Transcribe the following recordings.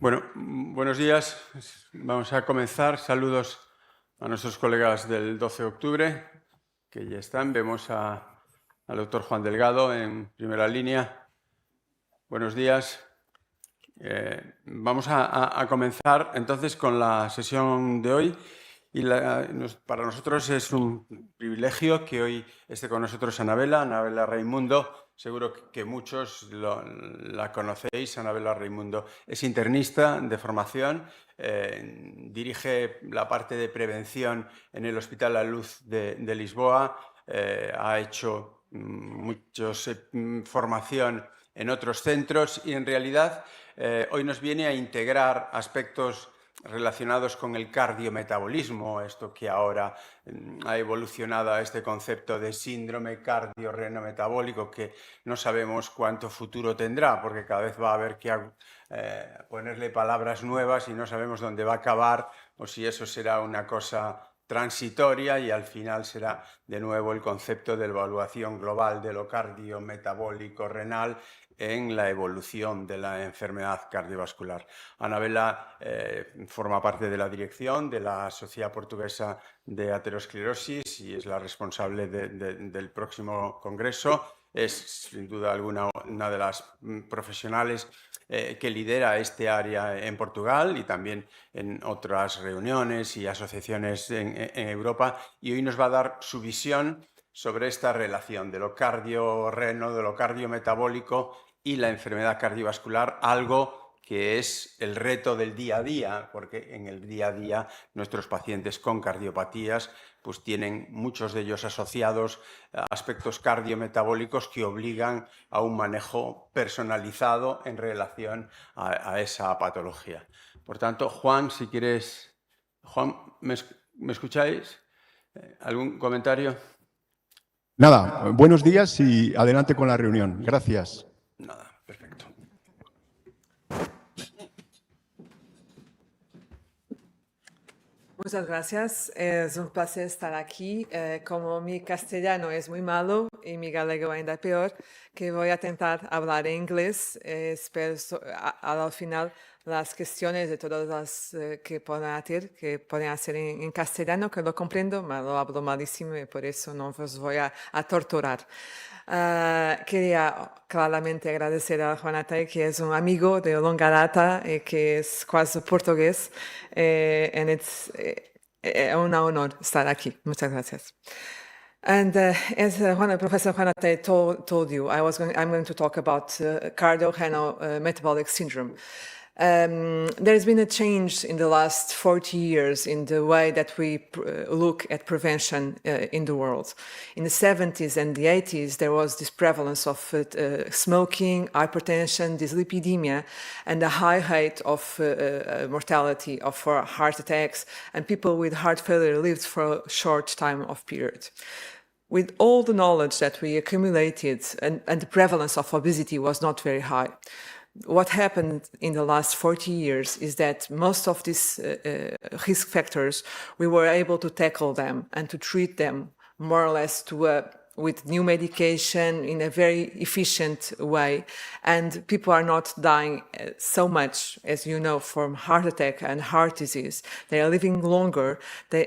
Bueno, buenos días. Vamos a comenzar. Saludos a nuestros colegas del 12 de octubre, que ya están. Vemos al doctor Juan Delgado en primera línea. Buenos días. Vamos a comenzar entonces con la sesión de hoy. Para nosotros es un privilegio que hoy esté con nosotros Anabela Raimundo. Seguro que muchos la conocéis. Anabela Raimundo es internista de formación, dirige la parte de prevención en el Hospital La Luz de Lisboa, ha hecho muchos formación en otros centros y en realidad hoy nos viene a integrar aspectos relacionados con el cardiometabólismo, esto que ahora ha evolucionado a este concepto de síndrome cardiometabólico que no sabemos cuánto futuro tendrá, porque cada vez va a haber que ponerle palabras nuevas y no sabemos dónde va a acabar o si eso será una cosa transitoria y al final será de nuevo el concepto de evaluación global de lo cardiometabólico renal en la evolución de la enfermedad cardiovascular. Anabela forma parte de la dirección de la Sociedad Portuguesa de Aterosclerosis y es la responsable del próximo congreso. Es sin duda alguna una de las profesionales que lidera este área en Portugal y también en otras reuniones y asociaciones en Europa, y hoy nos va a dar su visión sobre esta relación de lo cardiorreno, de lo cardiometabólico y la enfermedad cardiovascular, algo que es el reto del día a día, porque en el día a día nuestros pacientes con cardiopatías pues tienen muchos de ellos asociados a aspectos cardiometabólicos que obligan a un manejo personalizado en relación a esa patología. Por tanto, Juan, si quieres... Juan, ¿me escucháis? ¿Algún comentario? Nada, buenos días y adelante con la reunión. Gracias. Nada, perfecto. Muchas gracias. Es un placer estar aquí. Como mi castellano es muy malo y mi galego ainda peor, que voy a intentar hablar en inglés. Espero al final las cuestiones de todas las que pueden hacer en castellano, que lo comprendo, pero lo hablo malísimo y por eso no os voy a torturar. Quería claramente agradecer a Juanate, que es un amigo de longa data y que es casi portugués. And it's un honor estar aquí. Muchas gracias. And as Professor Juanate told you, I'm going to talk about cardiorenal metabolic syndrome. There's been a change in the last 40 years in the way that we look at prevention in the world. In the 70s and the 80s, there was this prevalence of smoking, hypertension, dyslipidemia, and a high rate of mortality for heart attacks, and people with heart failure lived for a short time of period. With all the knowledge that we accumulated, and the prevalence of obesity was not very high. What happened in the last 40 years is that most of these risk factors, we were able to tackle them and to treat them more or less with new medication in a very efficient way. And people are not dying so much, as you know, from heart attack and heart disease. They are living longer,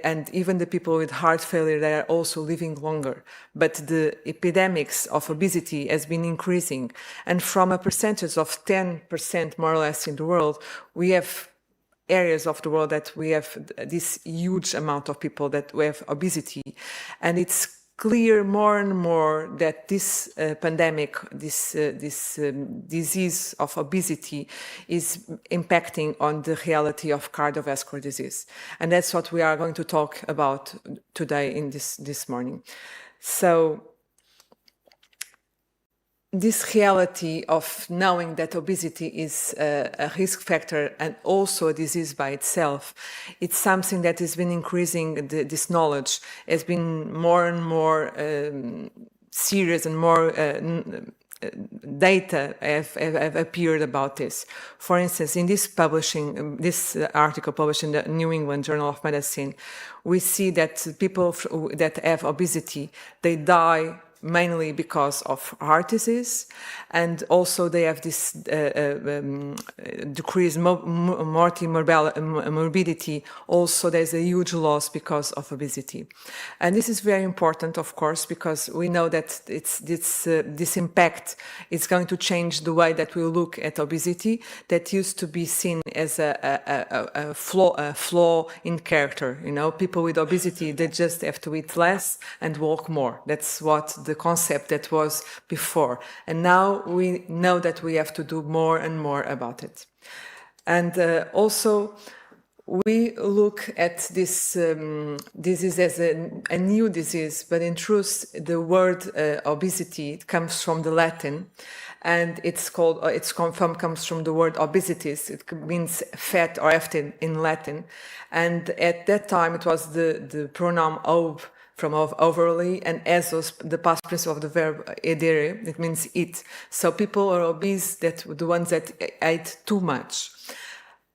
and even the people with heart failure, they are also living longer. But the epidemics of obesity has been increasing. And from a percentage of 10% more or less in the world, we have areas of the world that we have this huge amount of people that we have obesity. And it's clear more and more that this pandemic, this disease of obesity is impacting on the reality of cardiovascular disease. And that's what we are going to talk about today in this morning. So this reality of knowing that obesity is a risk factor and also a disease by itself, it's something that has been increasing. This knowledge has been more and more serious, and more data have appeared about this. For instance, in this article published in the New England Journal of Medicine, we see that people that have obesity, they die mainly because of heart disease, and also they have this decreased morbidity. Also, there's a huge loss because of obesity. And this is very important, of course, because we know that this impact is going to change the way that we look at obesity that used to be seen as a flaw in character. You know, people with obesity, they just have to eat less and walk more. That's what the concept that was before. And now we know that we have to do more and more about it. And also, we look at this disease as a new disease, but in truth, the word obesity, it comes from the Latin, and comes from the word obesitas. It means fat or hefty in Latin, and at that time it was the pronoun ob from overly, and esos, the past participle of the verb edere, it means eat. So people are obese, that the ones that ate too much.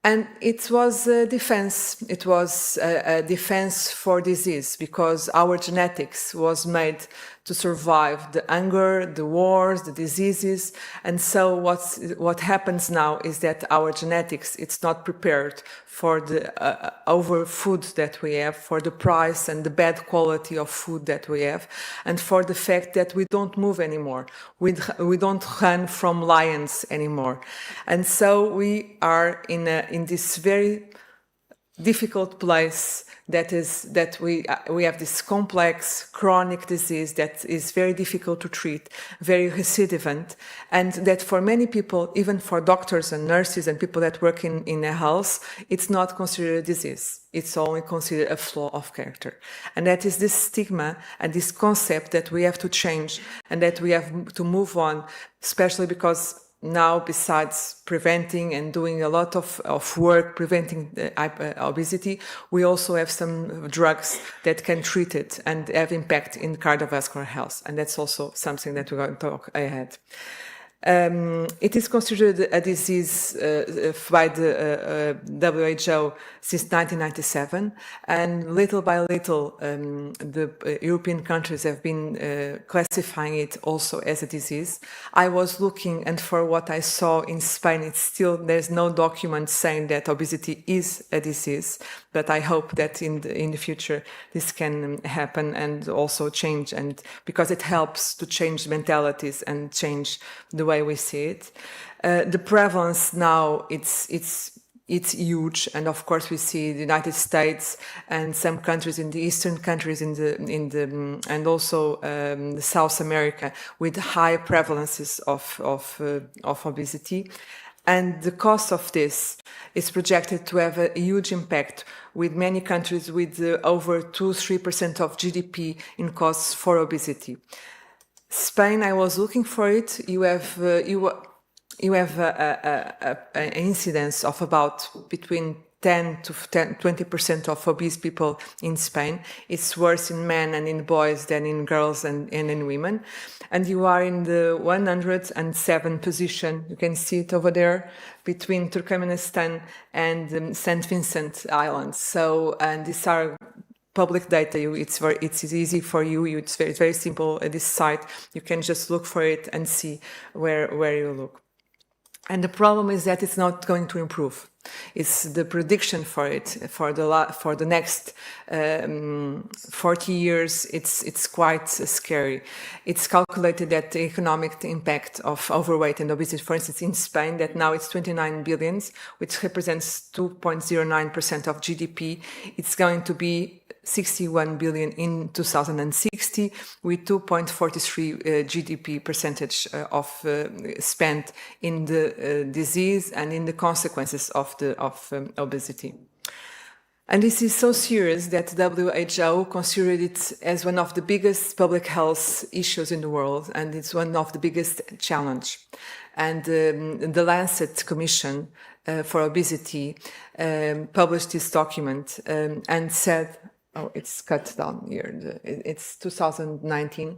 And it was a defense. It was a defense for disease, because our genetics was made to survive the hunger, the wars, the diseases. And so what happens now is that our genetics, it's not prepared for the over food that we have, for the price and the bad quality of food that we have, and for the fact that we don't move anymore. We don't run from lions anymore. And so we are in this very difficult place that we have this complex chronic disease that is very difficult to treat, very recidivant, and that for many people, even for doctors and nurses and people that work in a health, it's not considered a disease. It's only considered a flaw of character. And that is this stigma and this concept that we have to change and that we have to move on, especially because now, besides preventing and doing a lot of work preventing obesity, we also have some drugs that can treat it and have impact in cardiovascular health. And that's also something that we're going to talk ahead. It is considered a disease by the WHO since 1997, and little by little the European countries have been classifying it also as a disease. I was looking, and for what I saw in Spain, it's still, there's no document saying that obesity is a disease, but I hope that in the future this can happen and also change, and because it helps to change mentalities and change the way we see it. The prevalence now, it's huge, and of course we see the United States and some countries in the eastern countries and also South America with high prevalences of obesity. And the cost of this is projected to have a huge impact, with many countries with over 2-3% of GDP in costs for obesity. Spain, I was looking for it. You have an incidence of about between 10 to 20% of obese people in Spain. It's worse in men and in boys than in girls and in women. And you are in the 107 position, you can see it over there, between Turkmenistan and St. Vincent Islands. So, and these are public data. It's easy for you. It's very simple. At this site, you can just look for it and see where you look. And the problem is that it's not going to improve. It's the prediction for it for the next 40 years. It's quite scary. It's calculated that the economic impact of overweight and obesity, for instance, in Spain, that now it's 29 billion, which represents 2.09% of GDP. It's going to be 61 billion in 2060, with 2.43 GDP percentage of spent in the disease and in the consequences of obesity. And this is so serious that WHO considered it as one of the biggest public health issues in the world, and it's one of the biggest challenge. And the Lancet Commission for Obesity published this document and said, it's cut down here, it's 2019,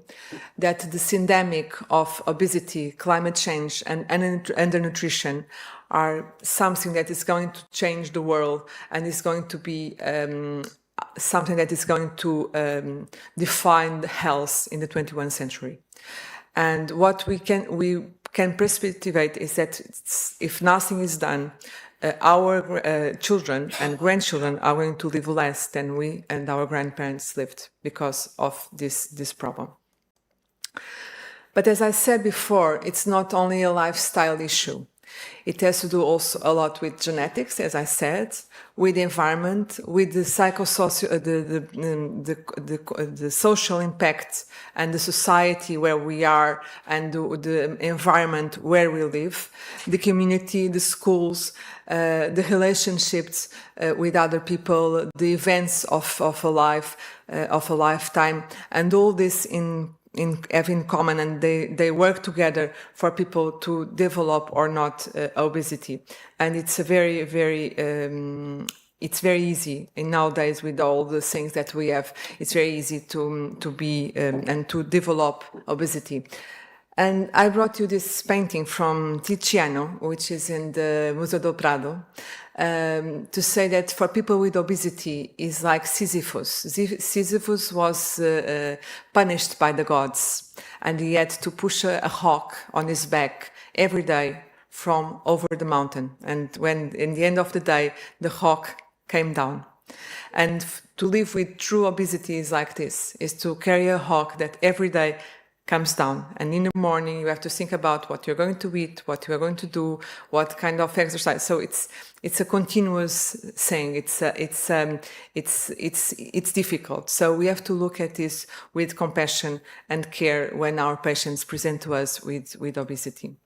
that the syndemic of obesity, climate change, and undernutrition are something that is going to change the world and is going to be something that is going to define the health in the 21st century. And what we can perspectivate is that if nothing is done, our children and grandchildren are going to live less than we and our grandparents lived because of this problem. But as I said before, it's not only a lifestyle issue. It has to do also a lot with genetics, as I said, with the environment, with the psychosocial, the social impact and the society where we are and the environment where we live, the community, the schools, the relationships with other people, the events of a life, of a lifetime, and all this have in common, and they work together for people to develop or not obesity. And it's a very, very, it's very easy. And nowadays, with all the things that we have, it's very easy to be and to develop obesity. And I brought you this painting from Tiziano, which is in the Museo do Prado, to say that for people with obesity is like Sisyphus. Sisyphus was punished by the gods, and he had to push a rock on his back every day from over the mountain. And when, in the end of the day, the rock came down. And to live with true obesity is like this, is to carry a rock that every day comes down, and in the morning you have to think about what you're going to eat, what you are going to do, what kind of exercise. So it's a continuous thing. It's difficult. So we have to look at this with compassion and care when our patients present to us with obesity.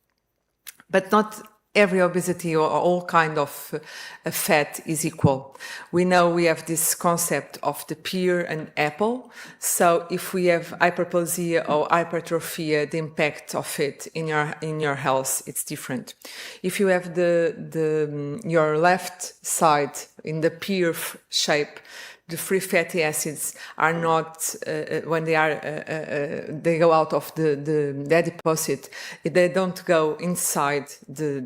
But not every obesity or all kind of fat is equal. We know we have this concept of the pear and apple. So if we have hyperplasia or hypertrophy, the impact of it in your health, it's different. If you have your left side in the pear shape, the free fatty acids are not, when they go out of the deposit, they don't go inside the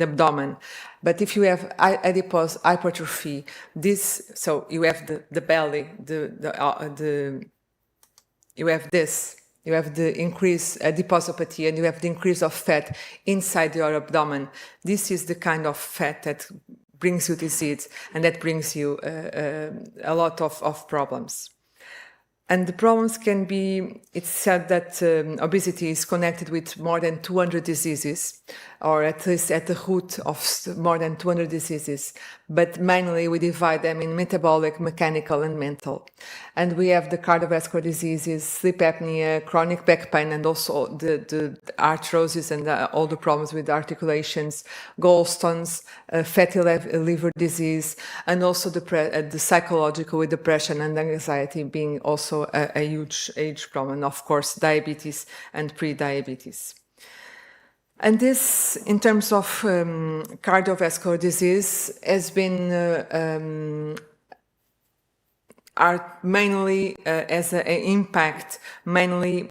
abdomen. But if you have adipose hypertrophy, so you have the belly, you have this. You have the increase adiposopathy, and you have the increase of fat inside your abdomen. This is the kind of fat that brings you disease, and that brings you a lot of problems. And the problems can be, it's said that obesity is connected with more than 200 diseases, or at least at the root of more than 200 diseases. But mainly we divide them in metabolic, mechanical, and mental. And we have the cardiovascular diseases, sleep apnea, chronic back pain, and also the arthrosis and all the problems with articulations, gallstones, fatty liver disease, and also the psychological with depression and anxiety being also a huge age problem, and of course diabetes and pre-diabetes. And this, in terms of cardiovascular disease, has been are mainly as an impact, mainly,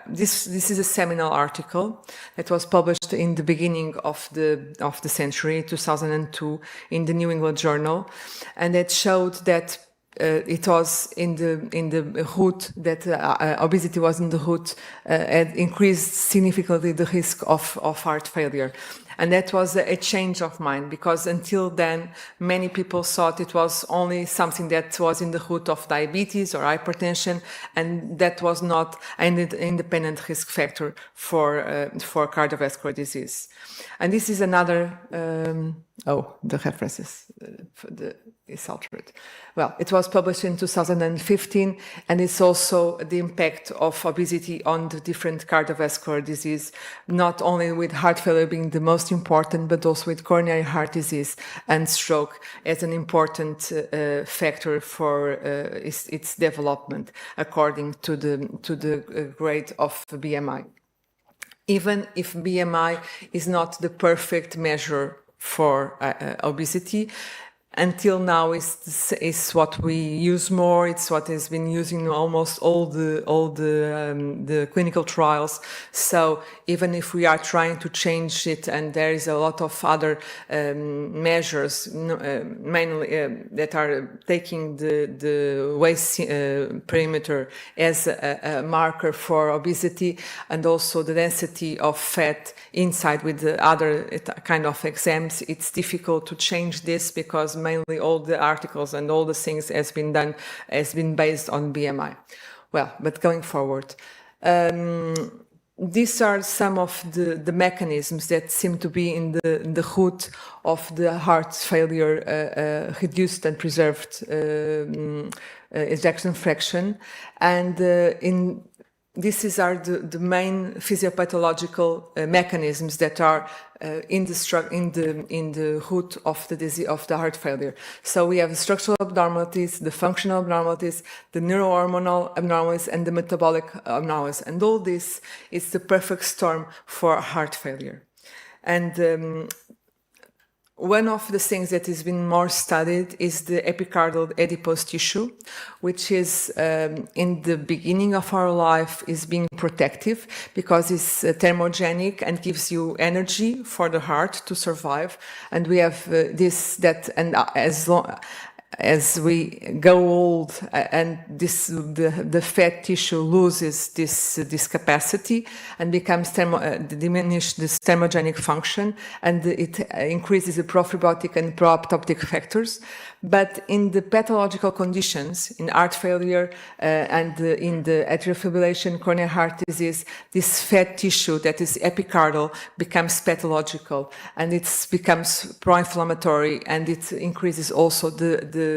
this is a seminal article that was published in the beginning of the century, 2002, in the New England Journal, and it showed that it was in the root that obesity was in the root, and increased significantly the risk of heart failure. And that was a change of mind, because until then, many people thought it was only something that was in the root of diabetes or hypertension, and that was not an independent risk factor for cardiovascular disease. And this is another, the references is altered. Well, it was published in 2015, and it's also the impact of obesity on the different cardiovascular disease, not only with heart failure being the most important, but also with coronary heart disease and stroke as an important factor for its development, according to the grade of BMI. Even if BMI is not the perfect measure for obesity, until now is what we use more. It's what has been using almost all the clinical trials. So even if we are trying to change it, and there is a lot of other measures, mainly that are taking the waist perimeter as a marker for obesity, and also the density of fat inside with the other kind of exams, it's difficult to change this because mainly all the articles and all the things has been based on BMI. Well, but going forward, these are some of the mechanisms that seem to be in the root of the heart failure, reduced and preserved ejection fraction, and these are the main physiopathological mechanisms that are in the root of the disease of the heart failure. So we have the structural abnormalities, the functional abnormalities, the neurohormonal abnormalities, and the metabolic abnormalities, and all this is the perfect storm for heart failure. And one of the things that has been more studied is the epicardial adipose tissue, which is in the beginning of our life is being protective because it's thermogenic and gives you energy for the heart to survive. And we have and as we go old and the fat tissue loses this capacity and becomes diminish this thermogenic function, and it increases the profibrotic and pro-apoptotic factors. But in the pathological conditions, in heart failure and in the atrial fibrillation, coronary heart disease, this fat tissue that is epicardial becomes pathological, and it becomes pro-inflammatory, and it increases also the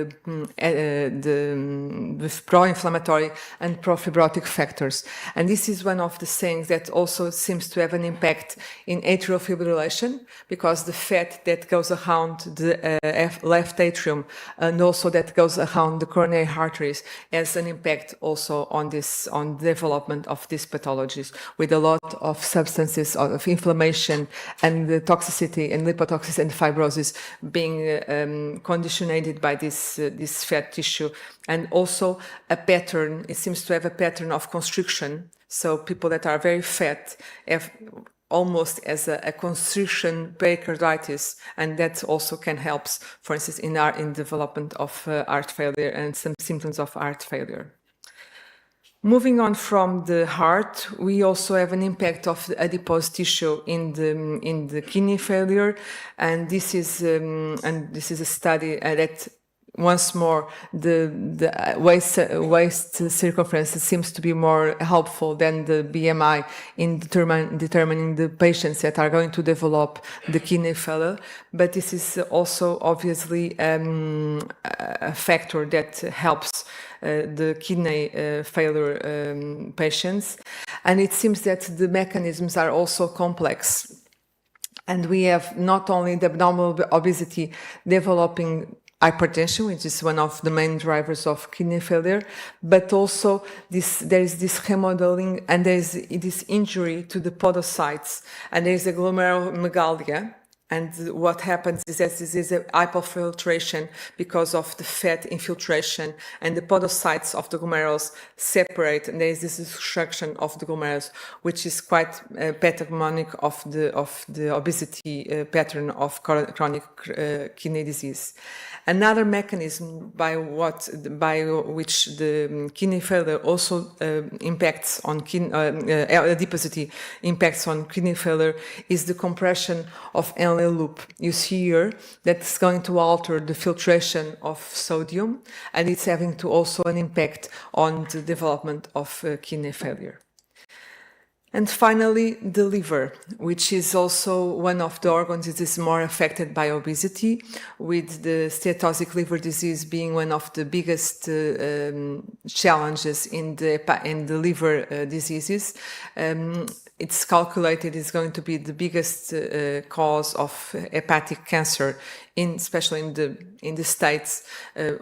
pro-inflammatory and pro-fibrotic factors. And this is one of the things that also seems to have an impact in atrial fibrillation, because the fat that goes around the left atrium and also that goes around the coronary arteries has an impact also on the development of these pathologies, with a lot of substances of inflammation and the toxicity and lipotoxicity and fibrosis being conditioned by this fat tissue. And also a pattern, it seems to have a pattern of constriction. So people that are very fat have almost as a constriction pericarditis, and that also can help, for instance, in development of heart failure and some symptoms of heart failure. Moving on from the heart, we also have an impact of the adipose tissue in the kidney failure, and this is a study that once more the waist circumference seems to be more helpful than the BMI in determining the patients that are going to develop the kidney failure. But this is also obviously a factor that helps the kidney failure patients. And it seems that the mechanisms are also complex. And we have not only the abnormal obesity developing hypertension, which is one of the main drivers of kidney failure, but also there is this remodeling and there is this injury to the podocytes, and there is a glomerulomegalia. And what happens is that this is a hypofiltration because of the fat infiltration, and the podocytes of the glomerulus separate, and there is this destruction of the glomerulus, which is quite pathognomonic of the obesity pattern of chronic kidney disease. Another mechanism by which the kidney failure also impacts on adiposity impacts on kidney failure is the compression of Henle loop. You see here that's going to alter the filtration of sodium, and it's having to also an impact on the development of kidney failure. And finally, the liver, which is also one of the organs that is more affected by obesity, with the steatosic liver disease being one of the biggest challenges in the liver diseases. It's calculated it's going to be the biggest cause of hepatic cancer, especially in the States,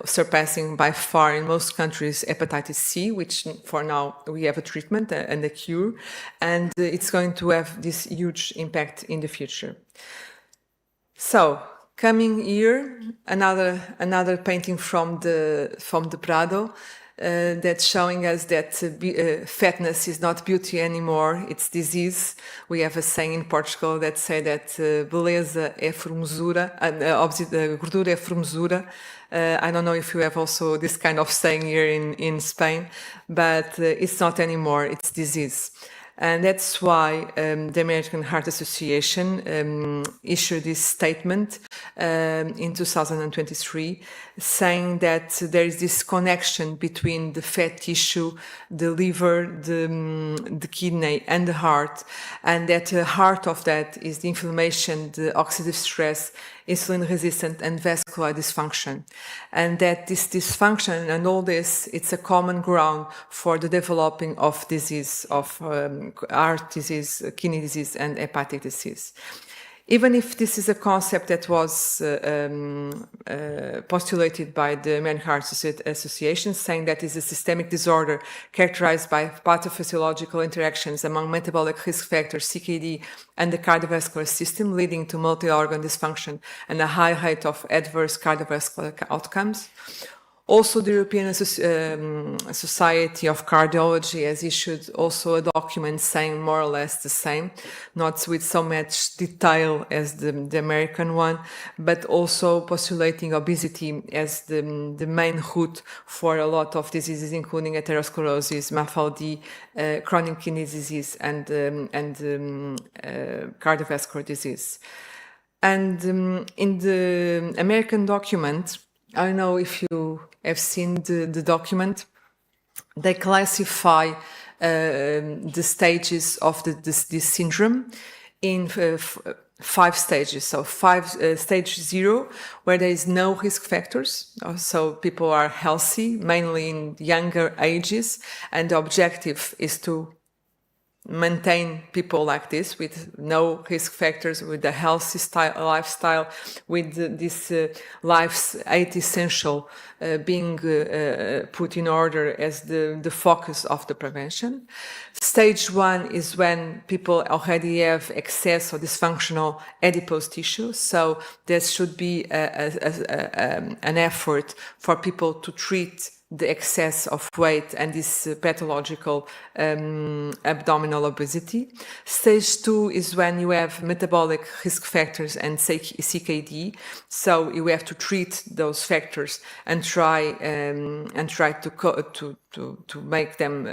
surpassing by far in most countries hepatitis C, which for now we have a treatment and a cure, and it's going to have this huge impact in the future. So, Coming here, another painting from the Prado, that's showing us that fatness is not beauty anymore, it's disease. We have a saying in Portugal that say that beleza é formosura, gordura é formosura. I don't know if you have also this kind of saying here in Spain, but it's not anymore, it's disease. And that's why the American Heart Association issued this statement in 2023, saying that there is this connection between the fat tissue, the liver, the kidney, and the heart, and that the heart of that is the inflammation, the oxidative stress, insulin resistant, and vascular dysfunction. And that this dysfunction and all this, it's a common ground for the developing of disease, of heart disease, kidney disease, and hepatic disease. Even if this is a concept that was postulated by the American Heart Association, saying that it's a systemic disorder characterized by pathophysiological interactions among metabolic risk factors, CKD, and the cardiovascular system, leading to multi-organ dysfunction and a high rate of adverse cardiovascular outcomes. Also, the European Society of Cardiology has issued also a document saying more or less the same, not with so much detail as the American one, but also postulating obesity as the main root for a lot of diseases, including atherosclerosis, MAFLD, chronic kidney disease, and cardiovascular disease. And in the American document, I don't know if you have seen the document, they classify the stages of this syndrome in 5 stages. So stage 0, where there is no risk factors. So people are healthy, mainly in younger ages, and the objective is to maintain people like this with no risk factors, with a healthy lifestyle, with this life's 8 essential being put in order as the focus of the prevention. Stage 1 is when people already have excess or dysfunctional adipose tissue, so there should be an effort for people to treat the excess of weight and this pathological abdominal obesity. Stage 2 is when you have metabolic risk factors and CKD, so you have to treat those factors and try to make them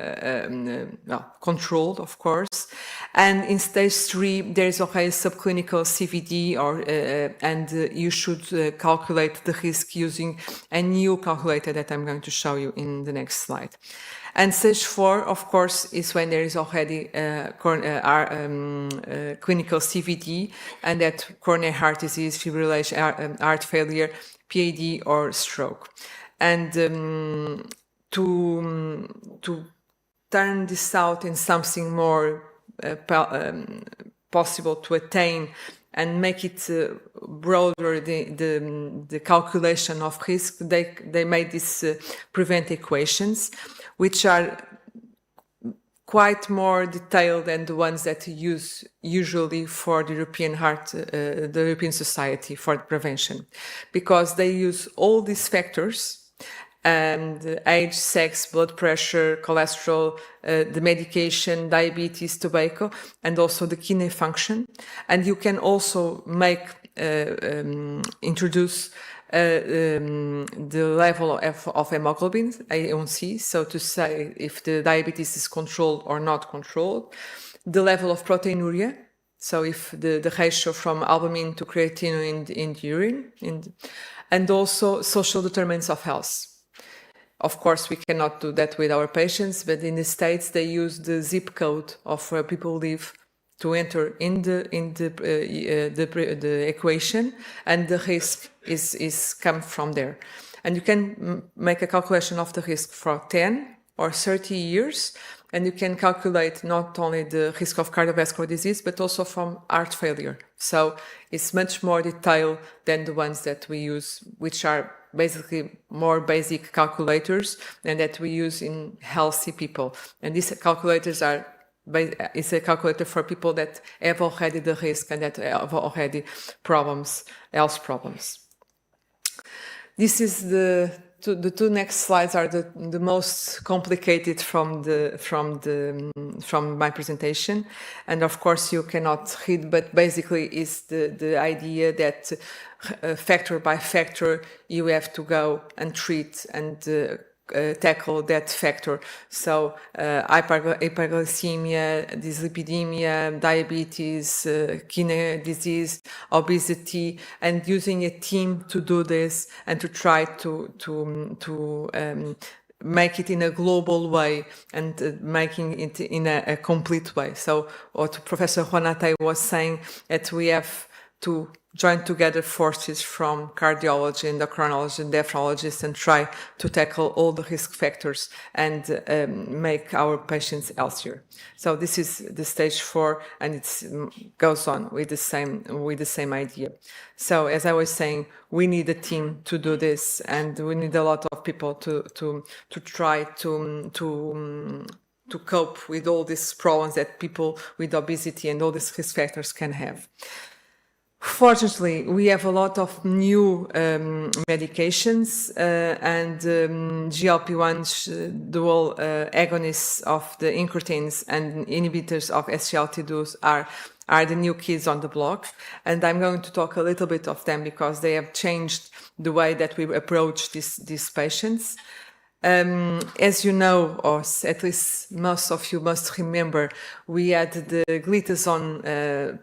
controlled, of course. And in stage 3, there is already subclinical CVD, and you should calculate the risk using a new calculator that I'm going to show you in the next slide. And stage 4, of course, is when there is already clinical CVD, and that coronary heart disease, fibrillation, heart failure, PAD, or stroke. And to turn this out in something more possible to attain and make it broader, the calculation of risk, they made these prevent equations, which are quite more detailed than the ones that you use usually for the European Society for Prevention, because they use all these factors, and age, sex, blood pressure, cholesterol, the medication, diabetes, tobacco, and also the kidney function. And you can also introduce the level of hemoglobin, A1C, so to say if the diabetes is controlled or not controlled, the level of proteinuria, so if the ratio from albumin to creatinine in the urine, and also social determinants of health. Of course, we cannot do that with our patients, but in the States, they use the zip code of where people live to enter in the equation, and the risk is come from there. And you can make a calculation of the risk for 10 or 30 years, and you can calculate not only the risk of cardiovascular disease, but also from heart failure. So it's much more detailed than the ones that we use, which are basically more basic calculators and that we use in healthy people. And these calculators are it's a calculator for people that have already the risk and that have already problems, health problems. This is the two next slides are the most complicated from my presentation, and of course you cannot read, but basically it's the idea that factor by factor you have to go and treat and tackle that factor. So hyperglycemia, dyslipidemia, diabetes, kidney disease, obesity, and using a team to do this and to try to make it in a global way and making it in a complete way. So what Professor Juanate was saying, that we have to join together forces from cardiology, endocrinology, and nephrologists and try to tackle all the risk factors and make our patients healthier. So this is the stage 4, and it goes on with the same idea. So as I was saying, we need a team to do this, and we need a lot of people to try to cope with all these problems that people with obesity and all these risk factors can have. Fortunately, we have a lot of new medications and GLP-1s, dual agonists of the incretins and inhibitors of SGLT2s are the new kids on the block. And I'm going to talk a little bit of them because they have changed the way that we approach these patients. As you know, or at least most of you must remember, we had the glitazone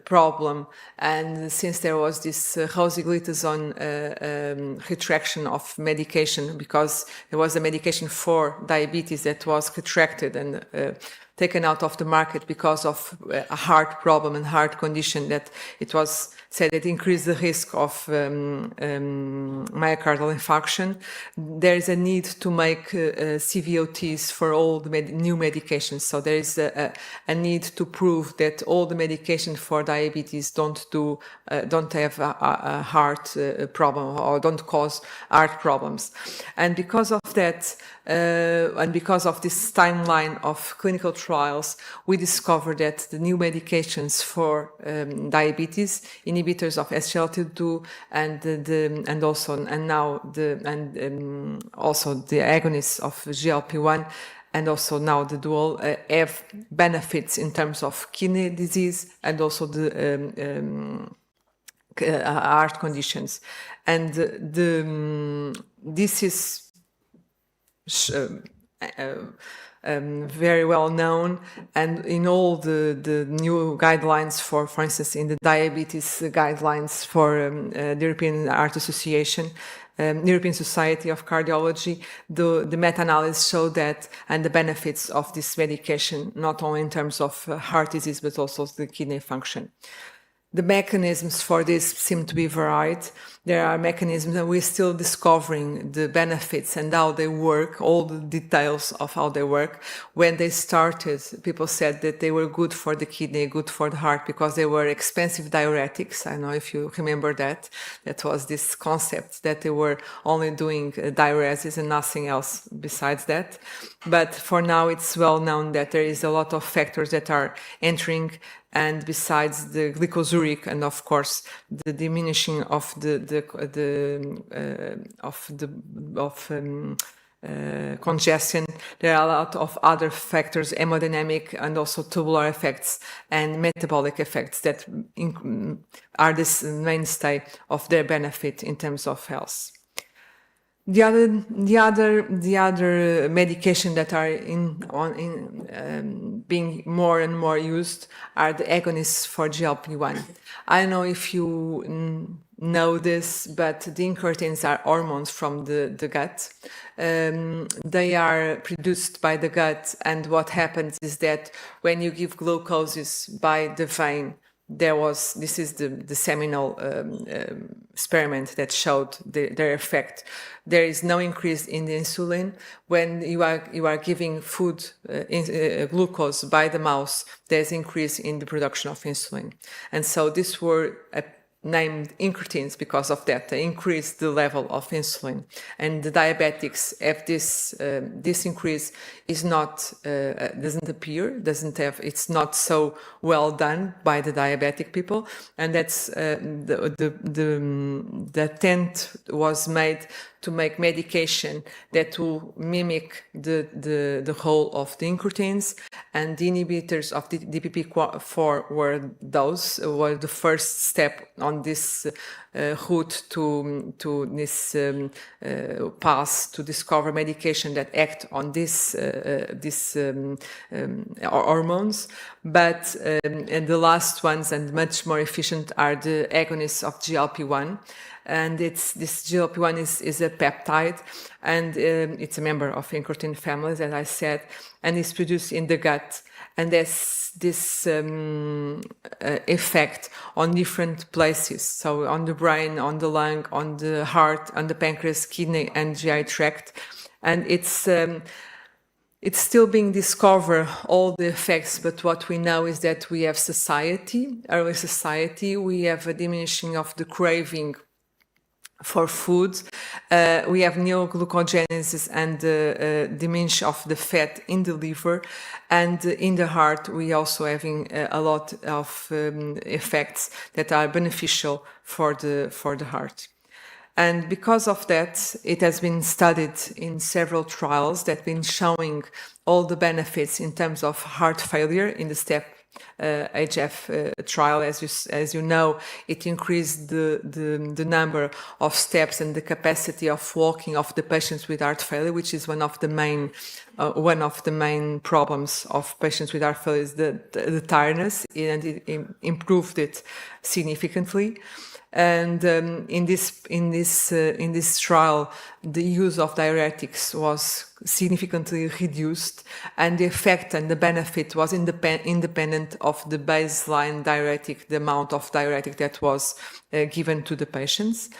problem, and since there was this rosiglitazone retraction of medication, because there was a medication for diabetes that was retracted and taken out of the market because of a heart problem and heart condition, that it was said it increased the risk of myocardial infarction. There is a need to make CVOTs for all the new medications. So there is a need to prove that all the medication for diabetes don't have a heart problem or don't cause heart problems. And because of that, and because of this timeline of clinical trials, we discovered that the new medications for diabetes, inhibitors of SGLT2, and also the agonists of GLP-1, and also now the dual have benefits in terms of kidney disease and also the heart conditions. And this is very well known, and in all the new guidelines for instance, in the diabetes guidelines for the European Heart Association, European Society of Cardiology, the meta-analysis showed that, and the benefits of this medication, not only in terms of heart disease, but also the kidney function. The mechanisms for this seem to be varied. There are mechanisms, and we're still discovering the benefits and how they work, all the details of how they work. When they started, people said that they were good for the kidney, good for the heart, because they were expensive diuretics. I don't know if you remember that. That was this concept that they were only doing diuresis and nothing else besides that. But for now, it's well known that there is a lot of factors that are entering, and besides the glycosuric and of course the diminishing of congestion, there are a lot of other factors, hemodynamic and also tubular effects and metabolic effects that are this mainstay of their benefit in terms of health. The other medication that are being more and more used are the agonists for GLP-1. I don't know if you know this, but the incretins are hormones from the gut. They are produced by the gut, and what happens is that when you give glucoses by the vein, this is the seminal experiment that showed their effect. There is no increase in the insulin. When you are giving food, glucose by the mouse, there's increase in the production of insulin. And so these were named incretins because of that. They increase the level of insulin, and the diabetics have this increase is not doesn't appear, it's not so well done by the diabetic people, and that's the attempt was made to make medication that will mimic the role of the incretins, and the inhibitors of the DPP-4 were the first step on this route to this path to discover medication that act on these hormones. But and the last ones and much more efficient are the agonists of GLP-1. And this GLP-1 is a peptide, and it's a member of incretin families, as I said, and it's produced in the gut. And there's this effect on different places, so on the brain, on the lung, on the heart, on the pancreas, kidney, and GI tract. And it's still being discovered, all the effects, but what we know is that we have early society, we have a diminishing of the craving for food, we have neoglucogenesis and diminish of the fat in the liver, and in the heart we also having a lot of effects that are beneficial for the heart. And because of that, it has been studied in several trials that have been showing all the benefits in terms of heart failure in the STEP HF trial. As you know, it increased the number of steps and the capacity of walking of the patients with heart failure, which is one of the main problems of patients with heart failure is the tiredness, and it improved it significantly. And in this trial, the use of diuretics was significantly reduced, and the effect and the benefit was independent of the baseline diuretic, the amount of diuretic that was given to the patients.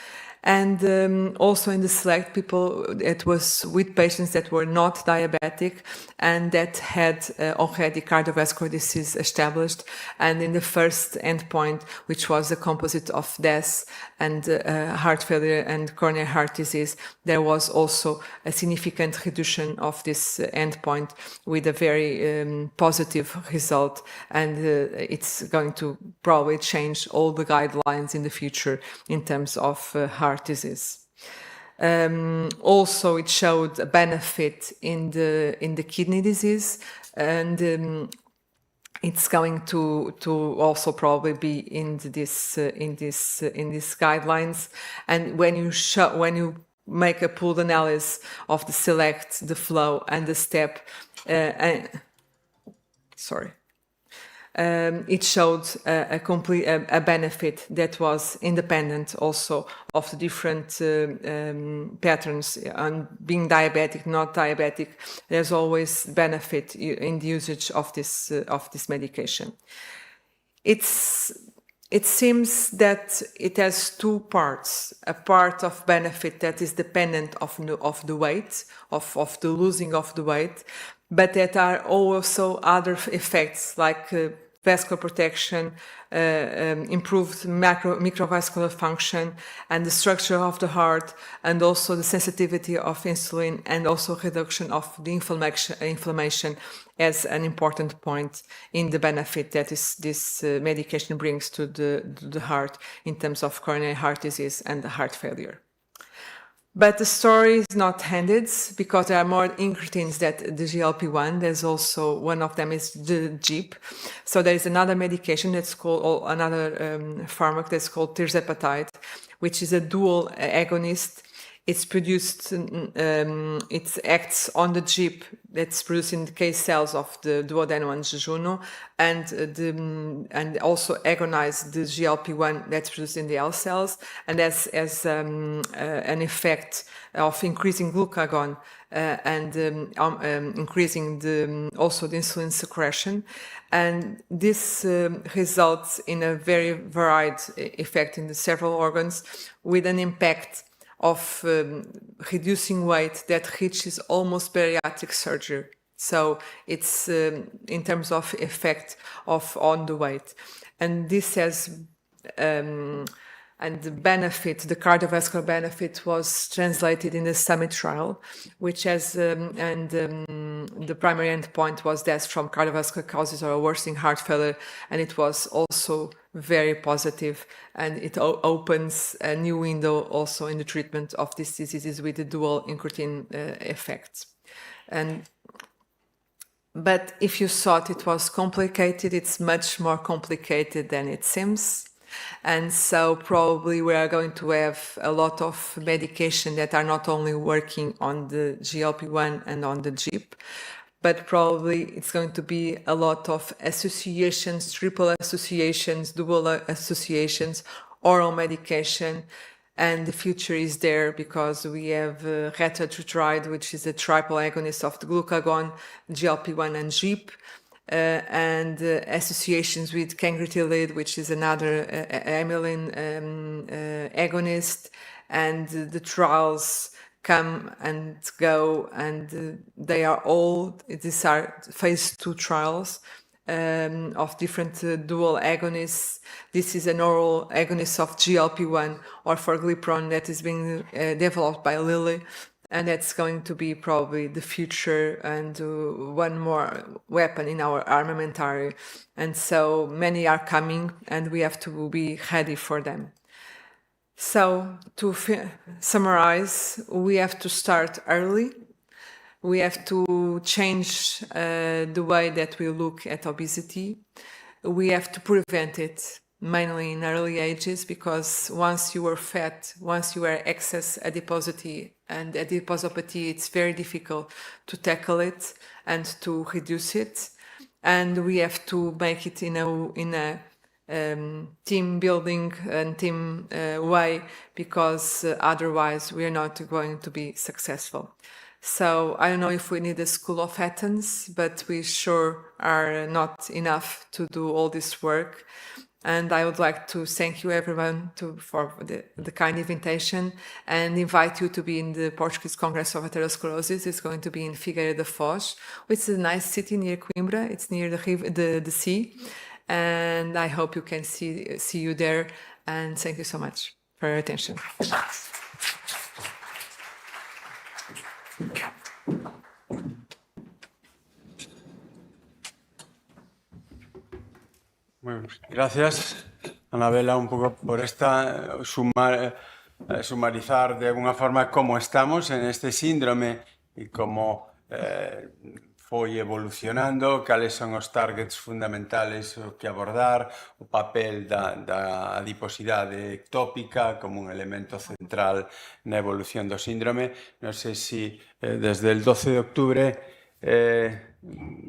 And also in the SELECT people, it was with patients that were not diabetic and that had already cardiovascular disease established. And in the first endpoint, which was a composite of death and heart failure and coronary heart disease, there was also a significant reduction of this endpoint with a very positive result. And it's going to probably change all the guidelines in the future in terms of heart disease. Also, it showed a benefit in the kidney disease, and it's going to also probably be in these guidelines. And when you make a pooled analysis of the SELECT, the FLOW, and the STEP, it showed a benefit that was independent also of the different patterns on being diabetic, not diabetic. There's always benefit in the usage of this medication. It seems that it has two parts: a part of benefit that is dependent of the weight, of the losing of the weight, but that are also other effects like vascular protection, improved microvascular function, and the structure of the heart, and also the sensitivity of insulin, and also reduction of the inflammation as an important point in the benefit that this medication brings to the heart in terms of coronary heart disease and heart failure. But the story is not ended, because there are more incretins than the GLP-1. There's also, one of them is the GIP. So there is another medication that's called, or another pharmac that's called tirzepatide, which is a dual agonist. It's produced, it acts on the GIP that's produced in the K cells of the duodenum and jejunum, and also agonize the GLP-1 that's produced in the L cells, and as an effect of increasing glucagon and increasing also the insulin secretion. And this results in a very varied effect in the several organs, with an impact of reducing weight that reaches almost bariatric surgery. So it's in terms of effect on the weight. And this has and the benefit, the cardiovascular benefit, was translated in the SUMMIT trial, which has, the primary endpoint was death from cardiovascular causes or worsening heart failure, and it was also very positive, and it opens a new window also in the treatment of these diseases with the dual incretin effects. But if you thought it was complicated, it's much more complicated than it seems. And so probably we are going to have a lot of medication that are not only working on the GLP-1 and on the GIP, but probably it's going to be a lot of associations, triple associations, dual associations, oral medication. And the future is there because we have retatrutide, which is a triple agonist of the glucagon, GLP-1 and GIP, and associations with cangretilide, which is another amylin agonist. And the trials come and go, and they are all, these are phase 2 trials of different dual agonists. This is an oral agonist of GLP-1 or forglipron that is being developed by Lilly, and that's going to be probably the future and one more weapon in our armamentarium. And so many are coming, and we have to be ready for them. So to summarize, we have to start early. We have to change the way that we look at obesity. We have to prevent it, mainly in early ages, because once you are fat, once you are excess adiposity and adiposopathy, it's very difficult to tackle it and to reduce it. And we have to make it in a team building and team way, because otherwise we are not going to be successful. So I don't know if we need a school of Athens, but we sure are not enough to do all this work. And I would like to thank you everyone for the kind invitation, and invite you to be in the Portuguese Congress of Atherosclerosis. It's going to be in Figueira da Foz, which is a nice city near Coimbra. It's near the sea. And I hope you can see you there. And thank you so much for your attention. Bueno, gracias, Anabela, un poco por sumarizar de alguna forma cómo estamos en este síndrome y cómo foi evolucionando, cales son os targets fundamentais que abordar, o papel da adiposidade ectópica como un elemento central na evolución do síndrome. Non sei se desde el 12 de octubre,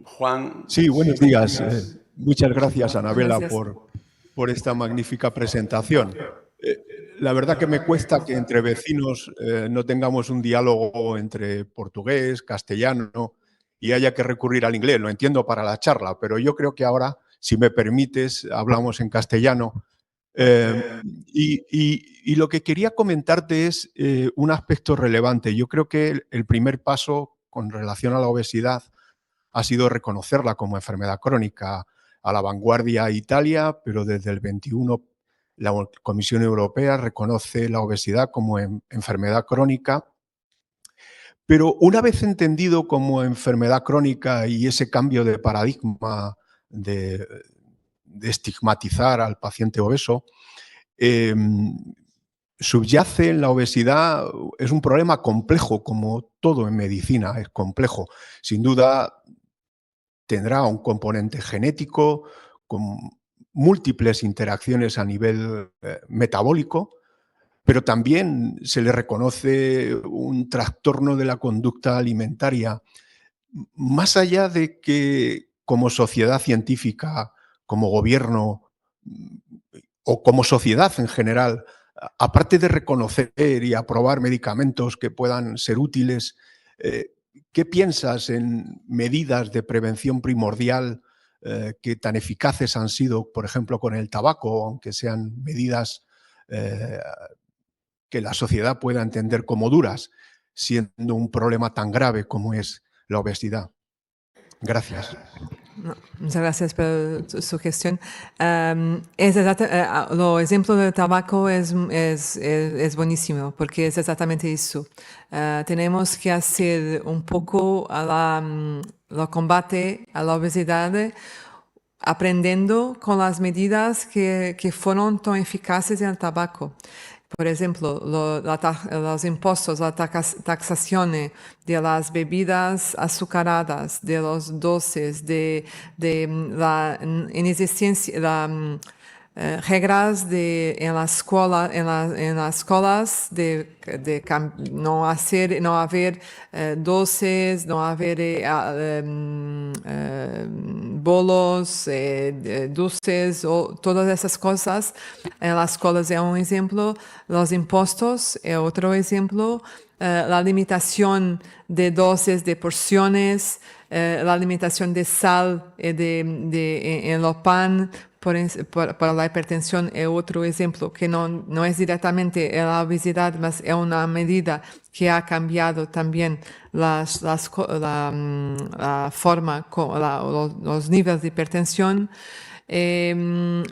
Juan... Sí, buenos días. Muchas gracias, Anabela, por esta magnífica presentación. La verdad que me cuesta que entre vecinos no tengamos un diálogo entre portugués, castellano, y haya que recurrir al inglés. Lo entiendo para la charla, pero yo creo que ahora, si me permites, hablamos en castellano. Y lo que quería comentarte es un aspecto relevante. Yo creo que el primer paso con relación a la obesidad ha sido reconocerla como enfermedad crónica. A la vanguardia Italia, pero desde el 21 la Comisión Europea reconoce la obesidad como enfermedad crónica. Pero una vez entendido como enfermedad crónica y ese cambio de paradigma de estigmatizar al paciente obeso, subyace en la obesidad, es un problema complejo, como todo en medicina es complejo. Sin duda tendrá un componente genético con múltiples interacciones a nivel metabólico, pero también se le reconoce un trastorno de la conducta alimentaria. Más allá de que como sociedad científica, como gobierno o como sociedad en general, aparte de reconocer y aprobar medicamentos que puedan ser útiles, ¿qué piensas en medidas de prevención primordial que tan eficaces han sido, por ejemplo, con el tabaco, aunque sean medidas que la sociedad pueda entender como duras, siendo un problema tan grave como es la obesidad? Gracias. No, muchas gracias por tu sugestión. Lo ejemplo del tabaco es buenísimo porque es exactamente eso. Tenemos que hacer un poco lo combate a la obesidad aprendiendo con las medidas que fueron tan eficaces en el tabaco. Por ejemplo, los impuestos, la taxación de las bebidas azucaradas, de los dulces, de la inexistencia, reglas en la escuela, en las escuelas de no haber dulces, no haber bolos, dulces, o todas esas cosas. En las escuelas es un ejemplo, los impuestos es otro ejemplo, la limitación de dosis, de porciones, la limitación de sal en los pan para la hipertensión es otro ejemplo que no es directamente la obesidad, pero es una medida que ha cambiado también la forma, los niveles de hipertensión. Me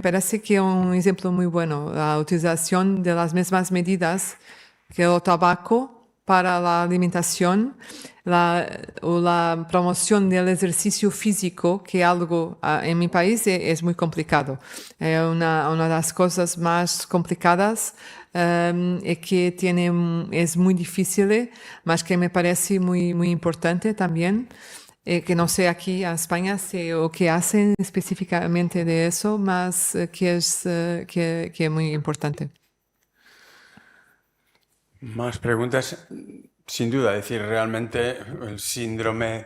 parece que es un ejemplo muy bueno, la utilización de las mismas medidas que el tabaco para la alimentación, la promoción del ejercicio físico, que algo en mi país es muy complicado. Una de las cosas más complicadas que es muy difícil, mas que me parece muy, muy importante también. Que no sé aquí en España o qué hacen específicamente de eso, mas que es muy importante. Más preguntas. Sin duda, decir, realmente el síndrome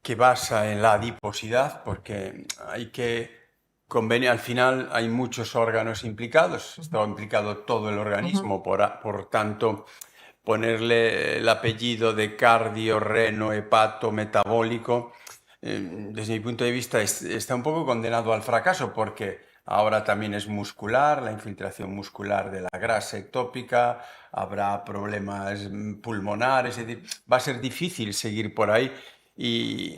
que basa en la adiposidad, porque hay que convenir, al final hay muchos órganos implicados, está implicado todo el organismo, por tanto, ponerle el apellido de cardio, reno, hepato, metabólico, desde mi punto de vista está un poco condenado al fracaso, porque ahora también es muscular, la infiltración muscular de la grasa ectópica, habrá problemas pulmonares, es decir, va a ser difícil seguir por ahí. ¿Y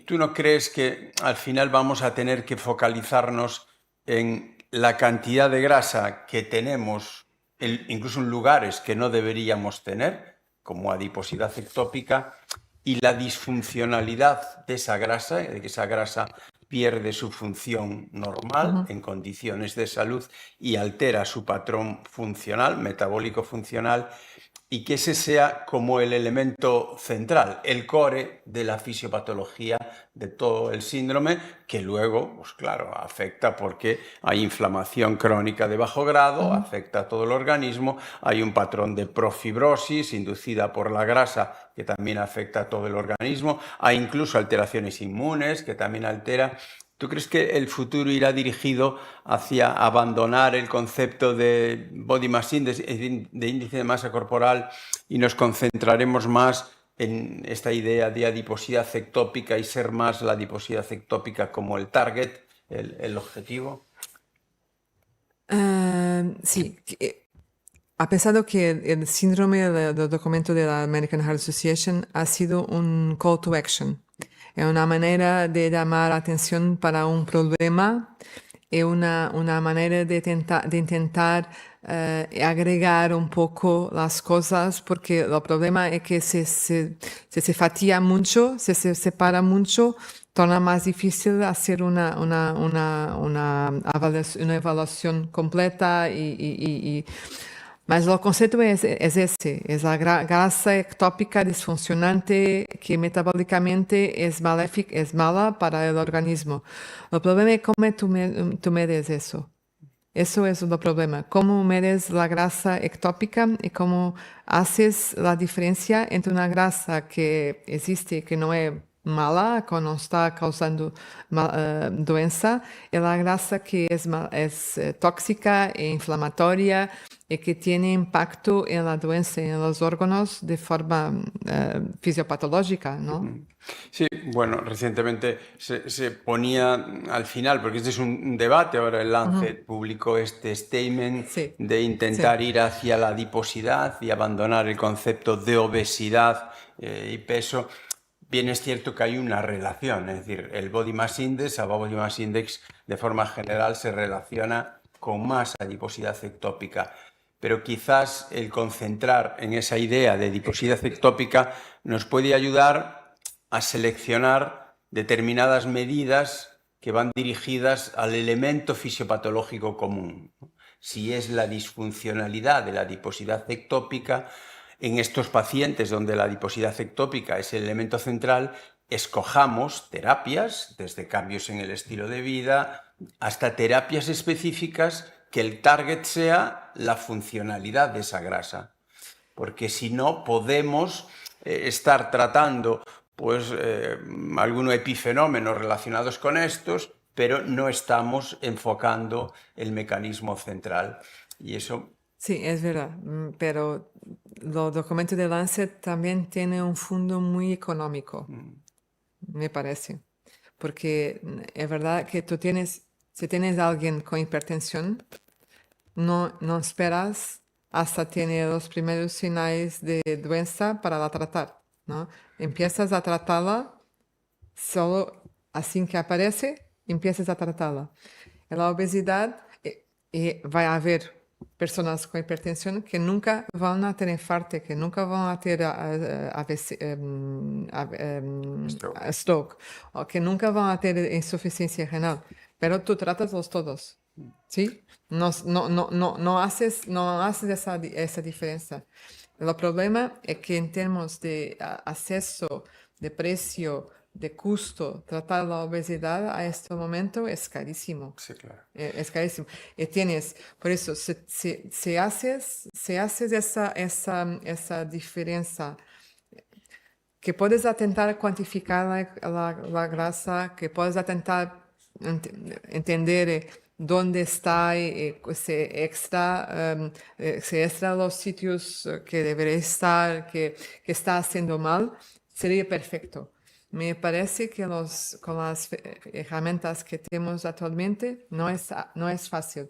tú no crees que al final vamos a tener que focalizarnos en la cantidad de grasa que tenemos, incluso en lugares que no deberíamos tener, como adiposidad ectópica, y la disfuncionalidad de esa grasa, de que esa grasa pierde su función normal en condiciones de salud y altera su patrón funcional, metabólico funcional, y que ese sea como el elemento central, el core de la fisiopatología de todo el síndrome, que luego, pues claro, afecta porque hay inflamación crónica de bajo grado, afecta a todo el organismo, hay un patrón de profibrosis inducida por la grasa que también afecta a todo el organismo, hay incluso alteraciones inmunes que también altera. ¿Tú crees que el futuro irá dirigido hacia abandonar el concepto de body mass index, de índice de masa corporal, y nos concentraremos más en esta idea de adiposidad ectópica y ser más la adiposidad ectópica como el target, el objetivo? Sí. A pesar de que el síndrome del documento de la American Heart Association ha sido un call to action, es una manera de llamar atención para un problema, es una manera de intentar agregar un poco las cosas, porque el problema es que se fatiga mucho, se separa mucho, torna más difícil hacer una evaluación completa mas el concepto es ese, es la grasa ectópica disfuncionante que metabólicamente es maléfica, es mala para el organismo. El problema es cómo tú medes eso. Eso es el problema. Cómo medes la grasa ectópica y cómo haces la diferencia entre una grasa que existe, que no es mala, que no está causando doença, y la grasa que es tóxica e inflamatoria y que tiene impacto en la doença, en los órganos de forma fisiopatológica, ¿no? Sí, bueno, recientemente se ponía al final, porque este es un debate, ahora el Lancet publicó este statement de intentar ir hacia la adiposidad y abandonar el concepto de obesidad y peso. Bien es cierto que hay una relación, es decir, el Body Mass Index, el Body Mass Index de forma general se relaciona con más adiposidad ectópica, pero quizás el concentrar en esa idea de adiposidad ectópica nos puede ayudar a seleccionar determinadas medidas que van dirigidas al elemento fisiopatológico común. Si es la disfuncionalidad de la adiposidad ectópica, en estos pacientes donde la adiposidad ectópica es el elemento central, escojamos terapias, desde cambios en el estilo de vida hasta terapias específicas que el target sea la funcionalidad de esa grasa. Porque si no, podemos estar tratando algunos epifenómenos relacionados con estos, pero no estamos enfocando el mecanismo central. Y eso... Sí, es verdad, pero los documentos de Lancet también tienen un fondo muy económico, me parece. Porque es verdad que si tienes a alguien con hipertensión, no esperas hasta tener los primeros signos de doença para la tratar, ¿no? Empiezas a tratarla solo así que aparece, empiezas a tratarla. En la obesidad va a haber personas con hipertensión que nunca van a tener infarto, que nunca van a tener stroke, o que nunca van a tener insuficiencia renal, pero tú tratas todos, ¿sí? No haces esa diferencia. El problema es que en términos de acceso, de precio, de costo, tratar la obesidad a este momento es carísimo. Sí, claro. Es carísimo. Y por eso, si haces esa diferencia, que puedes intentar cuantificar la grasa, que puedes intentar entender dónde está, si extra los sitios que debería estar, que está haciendo mal, sería perfecto. Me parece que con las herramientas que tenemos actualmente no es fácil.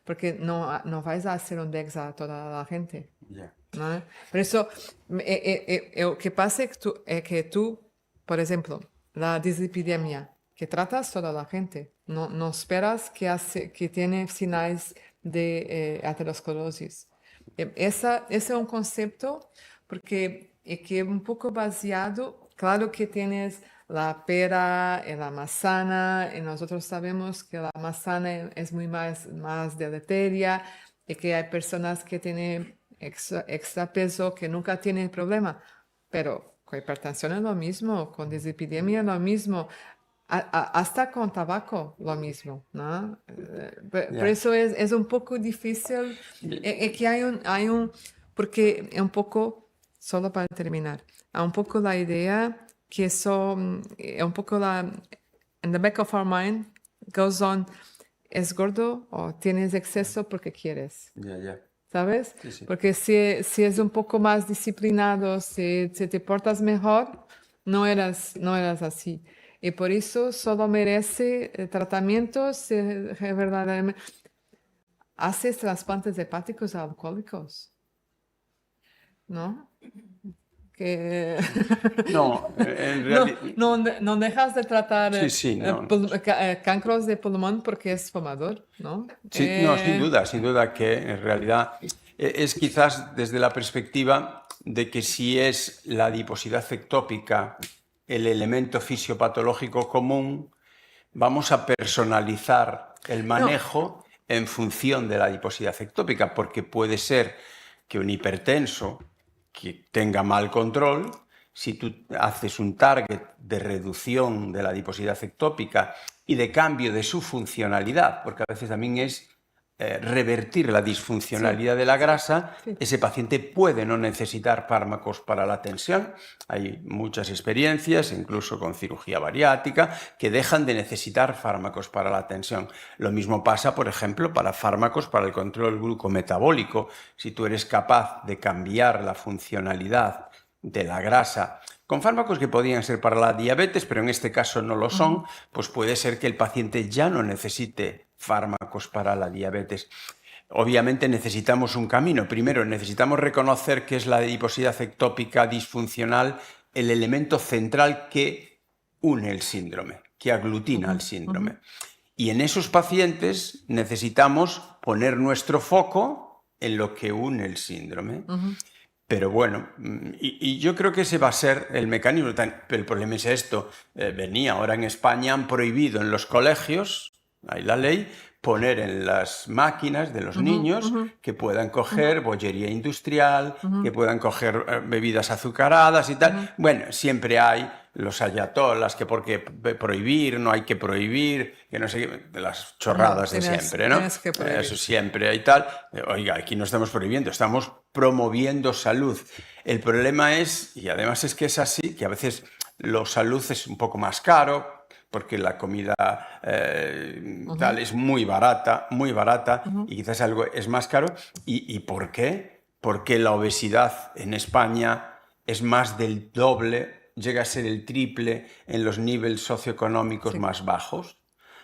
Porque no vais a hacer un DEXA a toda la gente. Yeah. ¿No? Por eso, lo que pasa es que tú, por ejemplo, la dislipidemia, que tratas toda la gente, no esperas que tiene signos de aterosclerosis. Ese es un concepto porque que es un poco baseado, claro que tienes la pera y la manzana, y nosotros sabemos que la manzana es muy más deleteria y que hay personas que tienen extra peso que nunca tienen problema, pero con hipertensión es lo mismo, con dislipidemia es lo mismo, hasta con tabaco lo mismo, ¿no? Por eso es un poco difícil, que hay un, porque es un poco, solo para terminar, hay un poco la idea que eso, es un poco in the back of our mind, goes on, ¿es gordo o tienes exceso porque quieres? Yeah. ¿Sabes? Sí. Porque si es un poco más disciplinado, si te portas mejor, no eras así. Y por eso solo merece tratamiento si verdaderamente haces trasplantes hepáticos a alcohólicos, ¿no? Que No, en realidad... no dejas de tratar no. cánceres de pulmón porque es fumador, ¿no? Sí, no, sin duda que en realidad es quizás desde la perspectiva de que si es la adiposidad ectópica el elemento fisiopatológico común, vamos a personalizar el manejo en función de la adiposidad ectópica, porque puede ser que un hipertenso que tenga mal control, si tú haces un target de reducción de la adiposidad ectópica y de cambio de su funcionalidad, porque a veces también es revertir la disfuncionalidad de la grasa, ese paciente puede no necesitar fármacos para la tensión. Hay muchas experiencias, incluso con cirugía bariátrica, que dejan de necesitar fármacos para la tensión. Lo mismo pasa, por ejemplo, para fármacos para el control glucometabólico. Si tú eres capaz de cambiar la funcionalidad de la grasa con fármacos que podrían ser para la diabetes, pero en este caso no lo son, pues puede ser que el paciente ya no necesite fármacos para la diabetes. Obviamente necesitamos un camino. Primero, necesitamos reconocer qué es la adiposidad ectópica disfuncional el elemento central que une el síndrome, que aglutina el síndrome. Y en esos pacientes necesitamos poner nuestro foco en lo que une el síndrome. Pero bueno, y yo creo que ese va a ser el mecanismo. El problema es esto. Venía ahora en España, han prohibido en los colegios, hay la ley, poner en las máquinas de los niños que puedan coger bollería industrial, que puedan coger bebidas azucaradas y tal. Bueno, siempre hay los ayatolas, que porque prohibir, no hay que prohibir, que no sé qué, de las chorradas de siempre, ¿no? Eso siempre y tal. Oiga, aquí no estamos prohibiendo, estamos promoviendo salud. El problema es, y además es que es así, que a veces la salud es un poco más caro, porque la comida tal es muy barata, y quizás algo es más caro. ¿Y por qué? Porque la obesidad en España es más del doble, llega a ser el triple en los niveles socioeconómicos más bajos.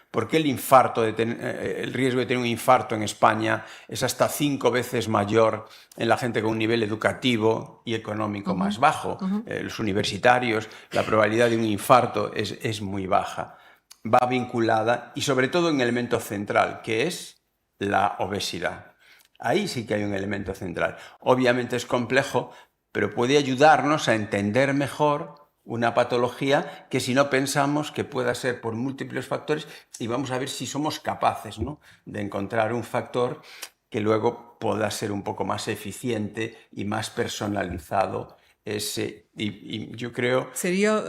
¿Por qué el riesgo de tener un infarto en España es hasta 5 veces mayor en la gente con un nivel educativo y económico más bajo? Los universitarios, la probabilidad de un infarto es muy baja. Va vinculada y sobre todo en un elemento central, que es la obesidad. Ahí sí que hay un elemento central. Obviamente es complejo, pero puede ayudarnos a entender mejor una patología que si no pensamos que pueda ser por múltiples factores, y vamos a ver si somos capaces, ¿no?, de encontrar un factor que luego pueda ser un poco más eficiente y más personalizado. Y yo creo... Sería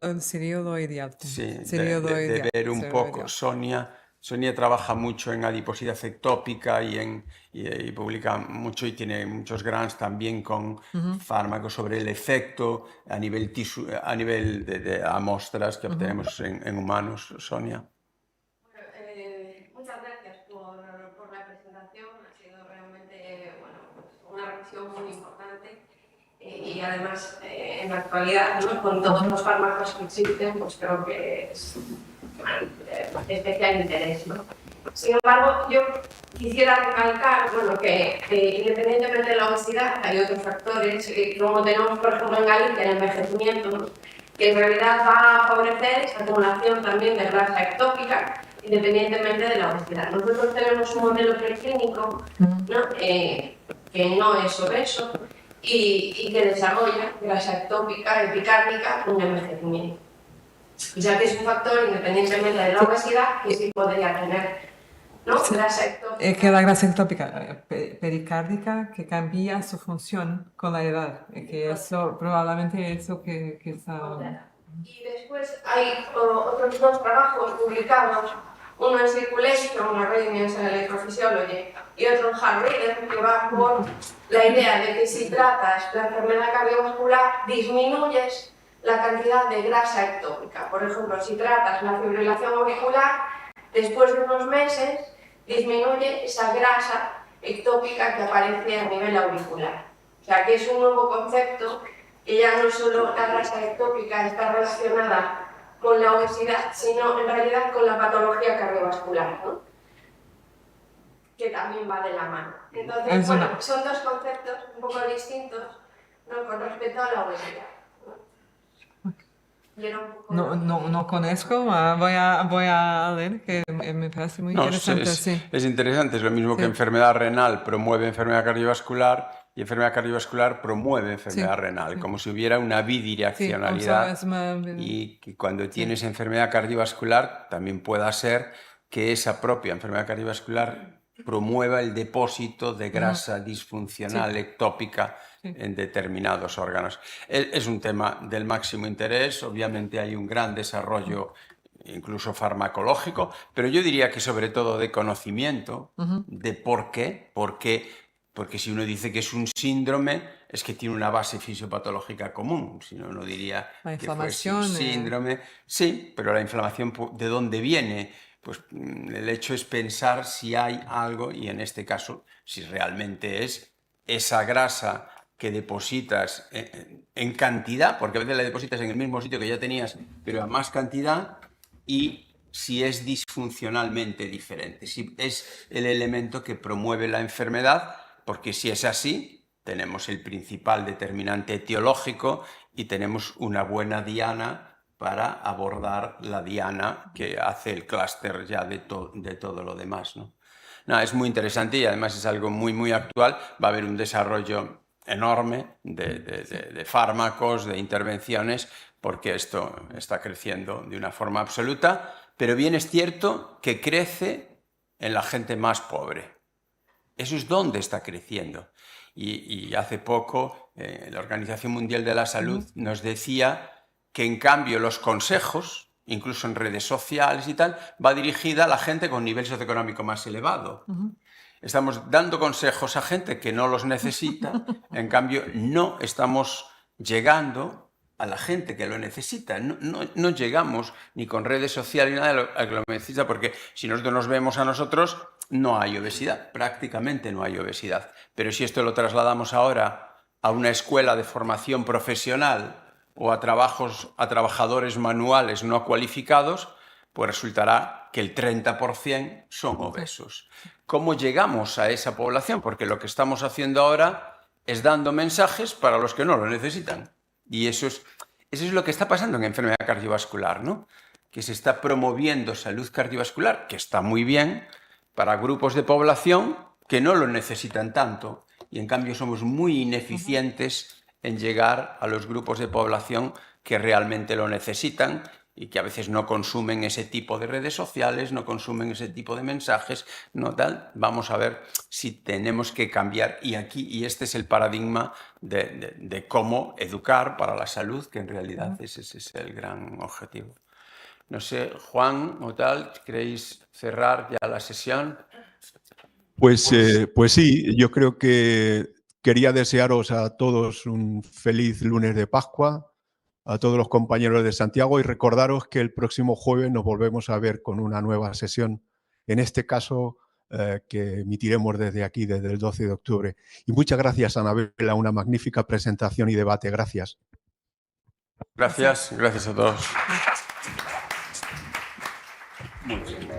lo ideal. Sí, Sería lo de ideal. ver un poco. Sonia trabaja mucho en adiposidad ectópica y publica mucho y tiene muchos grants también con fármacos sobre el efecto a nivel de amostras que obtenemos en humanos. Sonia. Muchas gracias por la presentación. Ha sido realmente una revisión muy importante. Y además, en la actualidad, ¿no?, con todos los fármacos que existen, pues creo que es de especial interés, ¿no? Sin embargo, yo quisiera recalcar, que independientemente de la obesidad, hay otros factores, como tenemos, por ejemplo, en Galicia, el envejecimiento, ¿no?, que en realidad va a favorecer esa acumulación también de grasa ectópica, independientemente de la obesidad. Nosotros tenemos un modelo preclínico, ¿no?, que no es obeso, y que desarrolla grasa ectópica, epicárdica, con envejecimiento. O sea que es un factor, independientemente de la obesidad, que sí podría tener, ¿no?, grasa ectópica. Es que la grasa ectópica pericárdica que cambia su función con la edad. Que eso, probablemente eso que está... Y después hay otros 2 trabajos publicados, uno en Circulation, una Readings en Electrophysiology, y otro en Heart Rhythm, que va por la idea de que si tratas la enfermedad cardiovascular, disminuyes la cantidad de grasa ectópica. Por ejemplo, si tratas la fibrilación auricular, después de unos meses disminuye esa grasa ectópica que aparece a nivel auricular. O sea que es un nuevo concepto, que ya no solo la grasa ectópica está relacionada con la obesidad, sino en realidad con la patología cardiovascular, ¿no?, que también va de la mano. Entonces, son 2 conceptos un poco distintos, ¿no?, con respecto a la obesidad. No conozco, voy a leer, que me parece muy interesante. Es interesante, es lo mismo que enfermedad renal promueve enfermedad cardiovascular y enfermedad cardiovascular promueve enfermedad renal, como si hubiera una bidireccionalidad. Y que cuando tienes enfermedad cardiovascular también pueda ser que esa propia enfermedad cardiovascular promueva el depósito de grasa disfuncional ectópica en determinados órganos. Es un tema del máximo interés, obviamente hay un gran desarrollo incluso farmacológico, pero yo diría que sobre todo de conocimiento de por qué, porque si uno dice que es un síndrome, es que tiene una base fisiopatológica común, si no, uno diría que fuese un síndrome. Sí, pero la inflamación, ¿de dónde viene? Pues el hecho es pensar si hay algo, y en este caso, si realmente es esa grasa que depositas en cantidad, porque a veces la depositas en el mismo sitio que ya tenías, pero a más cantidad, y si es disfuncionalmente diferente, si es el elemento que promueve la enfermedad, porque si es así, tenemos el principal determinante etiológico y tenemos una buena diana para abordar la diana que hace el clúster ya de todo lo demás, ¿no? No, es muy interesante y además es algo muy actual. Va a haber un desarrollo enorme de fármacos, de intervenciones, porque esto está creciendo de una forma absoluta, pero bien es cierto que crece en la gente más pobre. Eso es donde está creciendo. Y hace poco la Organización Mundial de la Salud nos decía que en cambio los consejos, incluso en redes sociales y tal, va dirigida a la gente con nivel socioeconómico más elevado. Estamos dando consejos a gente que no los necesita, en cambio no estamos llegando a la gente que lo necesita. No llegamos ni con redes sociales ni nada a que lo necesita, porque si nosotros nos vemos a nosotros, no hay obesidad, prácticamente no hay obesidad. Pero si esto lo trasladamos ahora a una escuela de formación profesional o a trabajadores manuales no cualificados, pues resultará que el 30% son obesos. ¿Cómo llegamos a esa población? Porque lo que estamos haciendo ahora es dando mensajes para los que no lo necesitan. Y eso es lo que está pasando en enfermedad cardiovascular, ¿no? Que se está promoviendo salud cardiovascular, que está muy bien, para grupos de población que no lo necesitan tanto. Y en cambio somos muy ineficientes en llegar a los grupos de población que realmente lo necesitan y que a veces no consumen ese tipo de redes sociales, no consumen ese tipo de mensajes, no tal. Vamos a ver si tenemos que cambiar. Y este es el paradigma de cómo educar para la salud, que en realidad ese es el gran objetivo. No sé, Juan o tal, ¿queréis cerrar ya la sesión? Pues sí, yo creo que quería desearos a todos un feliz lunes de Pascua, a todos los compañeros de Santiago, y recordaros que el próximo jueves nos volvemos a ver con una nueva sesión, en este caso que emitiremos desde aquí, desde el 12 de octubre. Y muchas gracias, Anabela, una magnífica presentación y debate. Gracias. Gracias a todos. Muy bien.